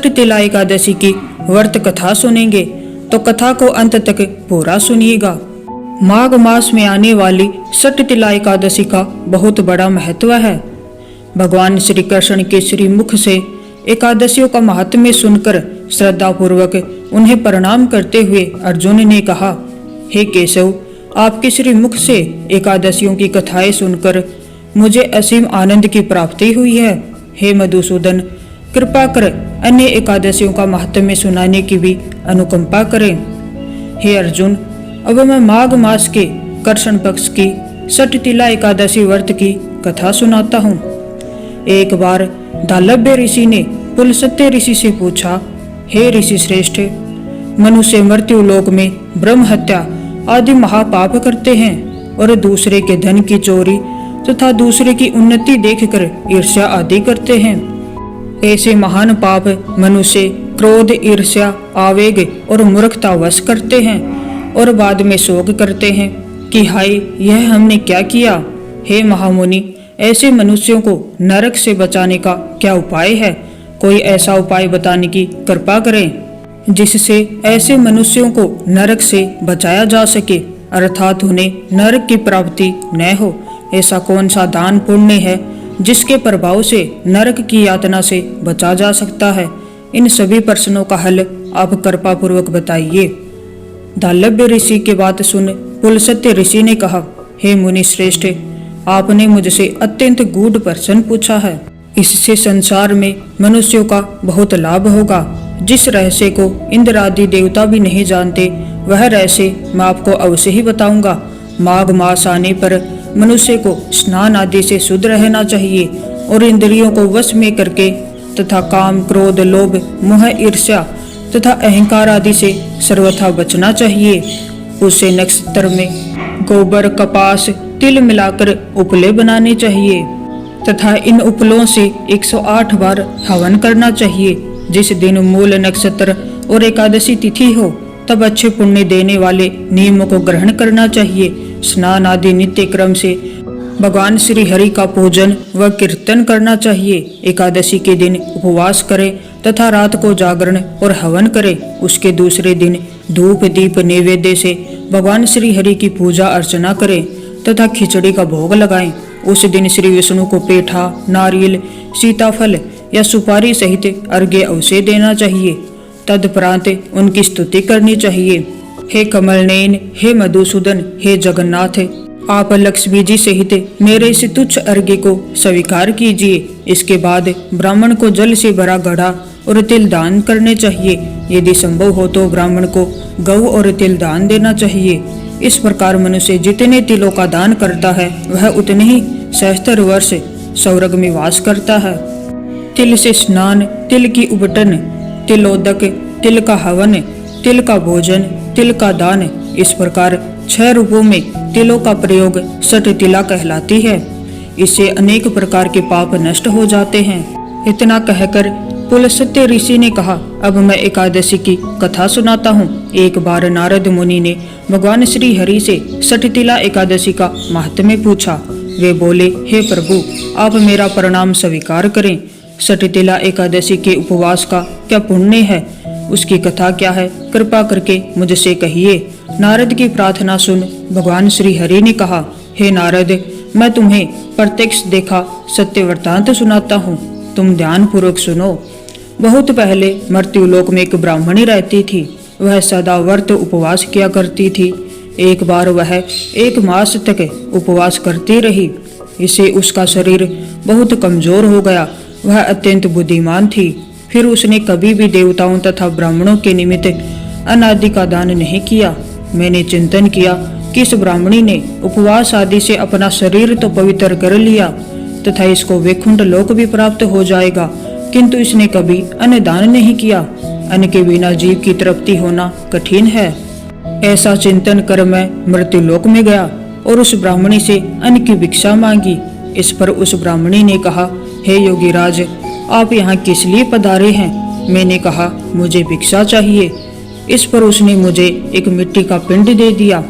तिला एकादशी की व्रत कथा सुनेंगे तो कथा को अंत तक पूरा सुनिएगा। माघ मास में आने वाली सठ तिला एकादशी का बहुत बड़ा महत्व है। भगवान श्री कृष्ण के श्री मुख से एकादशियों का महात्म्य सुनकर श्रद्धा पूर्वक उन्हें प्रणाम करते हुए अर्जुन ने कहा, हे केशव, आपके श्री मुख से एकादशियों की कथाएं सुनकर मुझे असीम आनंद की प्राप्ति हुई है। हे मधुसूदन, कृपा कर अन्य एकादशियों का महात्म्य सुनाने की भी अनुकंपा करें। हे अर्जुन, अब मैं माघ मास के कृष्ण पक्ष की सठ तिला एकादशी व्रत की कथा सुनाता हूँ। एक बार दालभ्य ऋषि ने पुलस्त्य ऋषि से पूछा, हे ऋषि श्रेष्ठ, मनुष्य मृत्यु लोक में ब्रह्म हत्या आदि महापाप करते हैं और दूसरे के धन की चोरी तथा दूसरे की उन्नति देखकर ईर्ष्या आदि करते हैं। ऐसे महान पाप मनुष्य क्रोध, ईर्ष्या, आवेग और मूर्खता वश करते हैं और बाद में शोक करते हैं कि हाय, यह हमने क्या किया। हे महामुनि, ऐसे मनुष्यों को नरक से बचाने का क्या उपाय है? कोई ऐसा उपाय बताने की कृपा करें जिससे ऐसे मनुष्यों को नरक से बचाया जा सके, अर्थात उन्हें नरक की प्राप्ति न हो। ऐसा कौन सा दान पुण्य है जिसके प्रभाव से नरक की यातना से बचा जा सकता है? इन सभी प्रश्नों का हल आप कृपा पूर्वक बताइए। दालभ्य ऋषि की बात सुन पुलस्त्य ऋषि ने कहा, हे मुनि श्रेष्ठ, आपने मुझसे अत्यंत गूढ़ प्रश्न पूछा है। इससे संसार में मनुष्यों का बहुत लाभ होगा। जिस रहस्य को इंद्र आदि देवता भी नहीं जानते, वह रहस्य मैं आपको अवश्य ही बताऊंगा। माघ मास आने पर मनुष्य को स्नान आदि से शुद्ध रहना चाहिए और इंद्रियों को वश में करके तथा काम, क्रोध, लोभ, मोह, ईर्ष्या तथा अहंकार आदि से सर्वथा बचना चाहिए। उसे नक्षत्र में गोबर, कपास, तिल मिलाकर उपले बनाने चाहिए तथा इन उपलों से 108 बार हवन करना चाहिए। जिस दिन मूल नक्षत्र और एकादशी तिथि हो तब अच्छे पुण्य देने वाले नियमों को ग्रहण करना चाहिए। स्नान आदि नित्य क्रम से भगवान श्री हरि का पूजन व कीर्तन करना चाहिए। एकादशी के दिन उपवास करें तथा रात को जागरण और हवन करें। उसके दूसरे दिन धूप दीप नैवेद्य से भगवान श्री हरि की पूजा अर्चना करें तथा खिचड़ी का भोग लगाएं। उस दिन श्री विष्णु को पेठा, नारियल, सीताफल या सुपारी सहित अर्घ्य अवश्य देना चाहिए। तदुपरांत उनकी स्तुति करनी चाहिए। हे कमल नयन, हे मधुसूदन, हे जगन्नाथ, आप लक्ष्मी जी सहित मेरे इस तुच्छ अर्घ्य को स्वीकार कीजिए। इसके बाद ब्राह्मण को जल से भरा घड़ा और तिल दान करने चाहिए। यदि संभव हो तो ब्राह्मण को गौ और तिल दान देना चाहिए। इस प्रकार मनुष्य जितने तिलों का दान करता है वह उतने ही सहस्त्र वर्ष स्वर्ग में वास करता है। तिल से स्नान, तिल की उबटन, तिलोदक, तिल का हवन, तिल का भोजन, तिल का दान, इस प्रकार 6 रूपों में तिलों का प्रयोग सठ तिला कहलाती है। इससे अनेक प्रकार के पाप नष्ट हो जाते हैं। इतना कहकर पुलस्त्य ऋषि ने कहा, अब मैं एकादशी की कथा सुनाता हूँ। एक बार नारद मुनि ने भगवान श्री हरि से सठ तिला एकादशी का महात्म्य पूछा। वे बोले, हे प्रभु, आप मेरा प्रणाम स्वीकार करें। सठ तिला एकादशी के उपवास का क्या पुण्य है? उसकी कथा क्या है? कृपा करके मुझसे कहिए। नारद की प्रार्थना सुन भगवान श्री हरि ने कहा, हे नारद, मैं तुम्हें प्रत्यक्ष देखा सत्य वृत्तांत सुनाता हूँ, तुम ध्यान पूर्वक सुनो। बहुत पहले मर्त्युलोक में एक ब्राह्मणी रहती थी। वह सदा व्रत उपवास किया करती थी। एक बार वह 1 मास तक उपवास करती रही। इससे उसका शरीर बहुत कमजोर हो गया। वह अत्यंत बुद्धिमान थी। फिर उसने कभी भी देवताओं तथा ब्राह्मणों के निमित्त अनादि का दान नहीं किया। मैंने चिंतन किया कि इस ब्राह्मणी ने उपवास आदि से अपना शरीर तो पवित्र कर लिया तथा इसको वैकुंठ लोक भी प्राप्त हो जाएगा, किंतु इसने कभी अन्न दान नहीं किया। अन्न के बिना जीव की तृप्ति होना कठिन है। ऐसा चिंतन कर मैं मृत्यु लोक में गया और उस ब्राह्मणी से अन्न की भिक्षा मांगी। इस पर उस ब्राह्मणी ने कहा, हे योगीराज, आप यहाँ किस लिए पधारे हैं? मैंने कहा, मुझे भिक्षा चाहिए। इस पर उसने मुझे एक मिट्टी का पिंड दे दिया।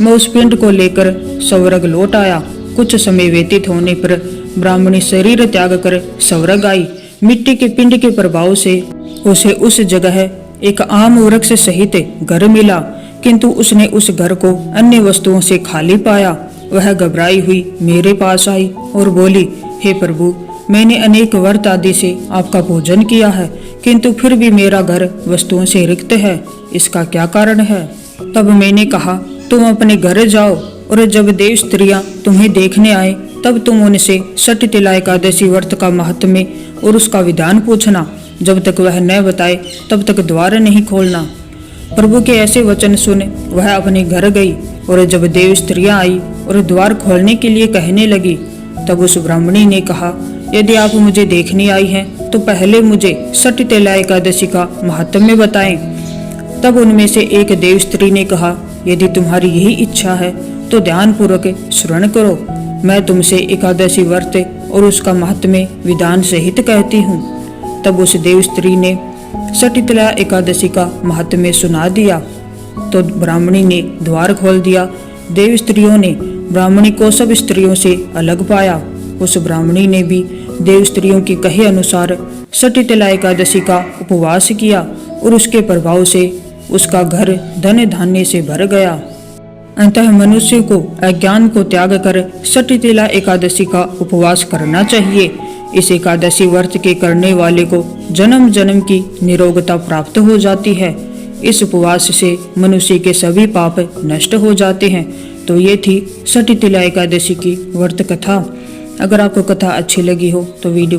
मैं उस पिंड को लेकर स्वर्ग लौट आया। कुछ समय व्यतीत होने पर ब्राह्मणी शरीर त्याग कर स्वर्ग आई। मिट्टी के पिंड के प्रभाव से उसे उस जगह एक आम वृक्ष सहित घर मिला, किंतु उसने उस घर को अन्य वस्तुओं से खाली पाया। वह घबराई हुई मेरे पास आई और बोली, हे प्रभु, मैंने अनेक व्रत आदि से आपका भोजन किया है, किंतु फिर भी मेरा घर वस्तुओं से रिक्त है। इसका क्या कारण है? तब मैंने कहा, तुम अपने घर जाओ और जब देव स्त्रियां तुम्हें देखने आए तब तुम उनसे सठ तिला एकादशी व्रत का महत्व और उसका विधान पूछना। जब तक वह न बताए तब तक द्वार नहीं खोलना। प्रभु के ऐसे वचन सुन वह अपने घर गई और जब देव स्त्रियां आई और द्वार खोलने के लिए कहने लगी, तब उस ब्राह्मणी ने कहा, यदि आप मुझे देखने आई हैं तो पहले मुझे सठ तिला एकादशी का महात्म्य बताएं। तब उनमें से एक देव स्त्री ने कहा, यदि तुम्हारी यही इच्छा है तो ध्यान पूर्वक श्रवण करो। मैं तुमसे एकादशी व्रत और उसका महात्म्य विधान सहित कहती हूँ। तब उस देव स्त्री ने सठ तिला एकादशी का महात्म्य सुना दिया। तो ब्राह्मणी ने द्वार खोल दिया। देव स्त्रियों ने ब्राह्मणी को सब स्त्रियों से अलग पाया। उस ब्राह्मणी ने भी देव स्त्रियों के कहे अनुसार सठ तिला एकादशी का उपवास किया और उसके प्रभाव से उसका घर धन धान्य से भर गया। अतः मनुष्य को अज्ञान को त्याग कर सठ तिला एकादशी का उपवास करना चाहिए। इस एकादशी व्रत के करने वाले को जन्म जन्म की निरोगता प्राप्त हो जाती है। इस उपवास से मनुष्य के सभी पाप नष्ट हो जाते हैं। तो ये थी सठ तिला एकादशी की व्रत कथा। अगर आपको कथा अच्छी लगी हो तो वीडियो